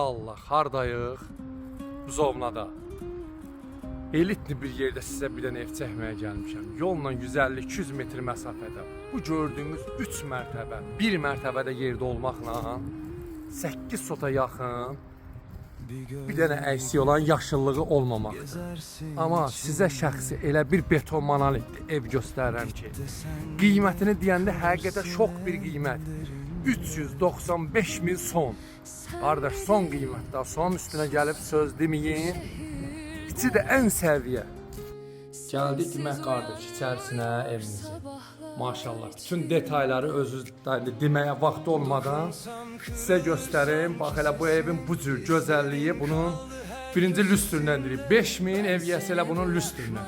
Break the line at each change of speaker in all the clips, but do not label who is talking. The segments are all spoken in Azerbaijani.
Allah, hardayıq? Zovnada. Elitli bir yerdə sizə bir dənə ev çəkməyə gəlmişəm. Yolla 150-200 metr məsafədə. Bu gördüyünüz 3 mərtəbə, 1 mərtəbədə yerdə olmaqla 8 sota yaxın bir dənə əksik olan yaşıllığı olmamaqdır. Amma sizə şəxsi elə bir beton monolitli ev göstərirəm ki, qiymətini deyəndə həqiqətən şok bir qiymət. 395 min son. Qardaş, son qiymətdə, son üstünə gəlib söz deməyin. İçi də ən səviyyə. Gəldik demək qardaş içərisinə evimizin. Maşallah, bütün detayları özünüzdə deməyə vaxt olmadan sizə göstərim. Bax elə bu evin bu cür gözəlliyi bunun birinci lüstrünəndir. 5000 ev yəsə elə bunun lüstrünə.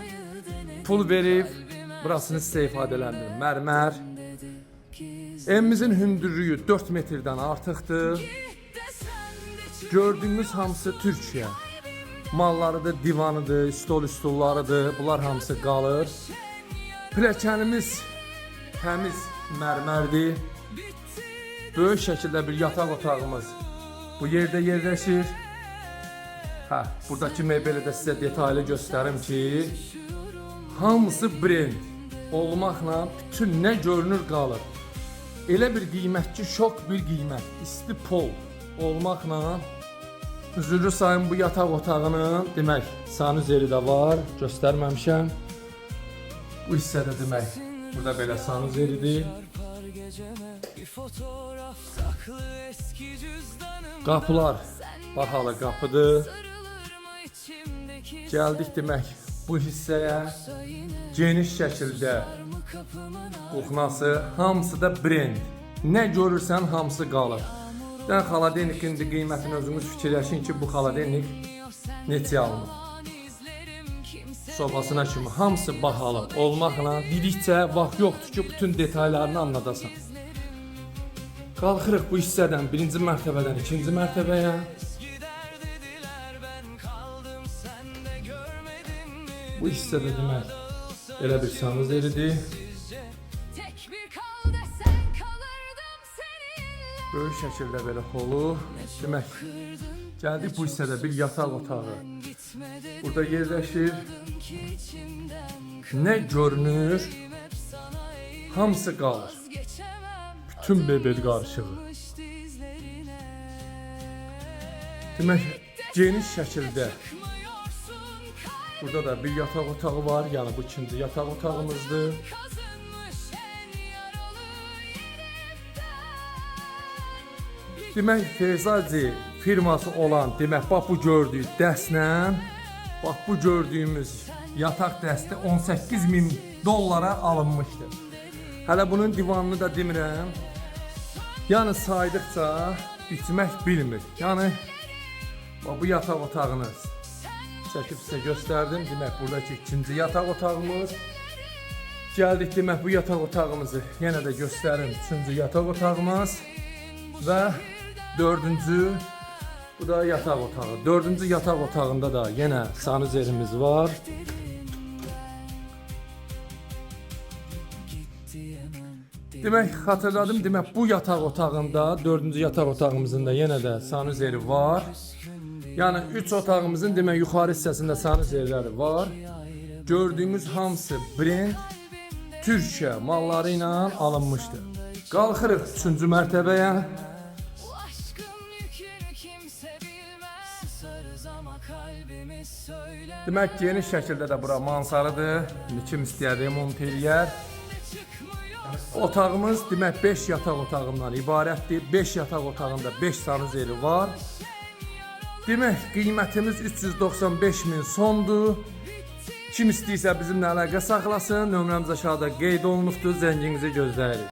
Pul verib, burasını sizə ifadələndirim. Mərmər. Evimizin hündürlüyü 4 metrdən artıqdır. Gördüyünüz hamısı Türkiyə. Mallarıdır, divanıdır, stollarıdır. Bunlar hamısı qalır. Pilləkənimiz təmiz mərmərdir. Böyük şəkildə bir yataq otağımız bu yerdə yerləşir. Buradakı mebeli də sizə detaylı göstərim ki, hamısı brend olmaqla bütün nə görünür qalır. Elə bir qiymət ki, şok bir qiymət. İsti pol olmaqla üzrlü sayın bu yataq otağının demək sanuzeri də var. Göstərməmişəm. Bu hissədə demək burada belə sanuzeridir. Qapılar bahalı qapıdır. Gəldik demək bu hissəyə. Geniş şəkildə kuxnası, hamısı da brend. Nə görürsən hamısı qalır. Dən xaladenikinin də qiymətini özünüz fikirləşin ki, bu xaladenik neçə alınır. Sofasına kimi hamısı bahalı olmaqla dedikcə vaxt yoxdur ki, bütün detaylarını anladasan. Qalxırıq bu hissədən birinci mərtəbədən ikinci mərtəbəyə. Bu hissədə demək elə bir sanuzeridir. Böyük şəkildə belə holu. Demək, gəldik bu hissədə bir yataq otağı. Burada yerləşir. Nə görünür? Hamısı qalır. Bütün bebel qarışığı. Demək, geniş şəkildə. Burada da bir yataq otağı var. Yəni bu ikinci yataq otağımızdır. Demək, Feyzaci firması olan, demək, bax bu gördüyü dəstlə, bax bu gördüyümüz yataq dəsti 18.000 dollara alınmışdır. Hələ bunun divanını da demirəm. Yəni saydıqca bitmək bilmir. Yəni, bax bu yataq otağınız. Çəkib sizə göstərdim. Demək, buradakı ikinci yataq otağımız. Gəldik, demək, bu yataq otağımızı yenə də göstərim. Üçüncü yataq otağımız. Və dördüncü, bu da yataq otağı. Dördüncü yataq otağında da yenə sanuzerimiz var. Demək, xatırladım, demək, bu yataq otağında, dördüncü yataq otağımızın da yenə də sanuzeri var. Yəni, 3 otağımızın demək, yuxarı hissəsində sanuzerləri var. Gördüyümüz hamısı brend, Türkiyə malları ilə alınmışdır. Qalxırıq 3-cü mərtəbəyə. Demək, geniş şəkildə də bura mansarıdır. Kim istəyər remont eləyər. Otağımız demək 5 yataq otağından ibarətdir. 5 yataq otağında 5 sanuzeri var. Demək, qiymətimiz 395 min sondur. Kim istəyirsə bizimlə əlaqə saxlasın. Nömrəmiz aşağıda qeyd olunubdur. Zənginizi gözləyirik.